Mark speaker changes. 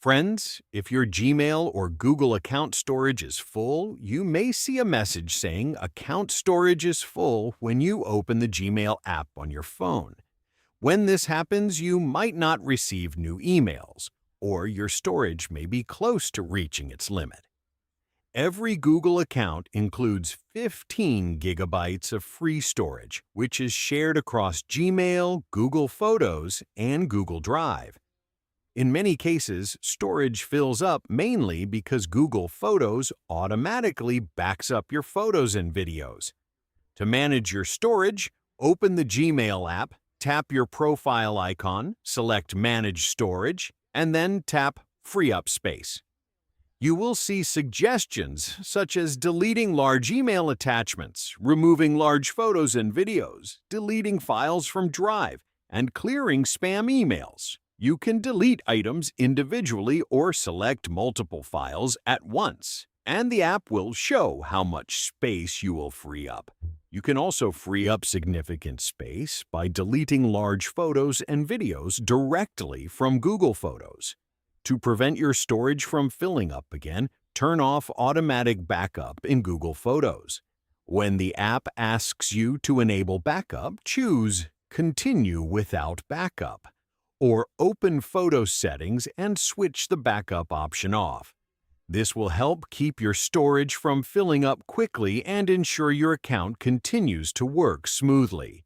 Speaker 1: Friends, if your Gmail or Google account storage is full, you may see a message saying account storage is full when you open the Gmail app on your phone. When this happens, you might not receive new emails, or your storage may be close to reaching its limit. Every Google account includes 15 gigabytes of free storage, which is shared across Gmail, Google Photos, and Google Drive. In many cases, storage fills up mainly because Google Photos automatically backs up your photos and videos. To manage your storage, open the Gmail app, tap your profile icon, select Manage Storage, and then tap Free Up Space. You will see suggestions such as deleting large email attachments, removing large photos and videos, deleting files from Drive, and clearing spam emails. You can delete items individually or select multiple files at once, and the app will show how much space you will free up. You can also free up significant space by deleting large photos and videos directly from Google Photos. To prevent your storage from filling up again, turn off automatic backup in Google Photos. When the app asks you to enable backup, choose Continue without backup, or open Photo Settings and switch the backup option off. This will help keep your storage from filling up quickly and ensure your account continues to work smoothly.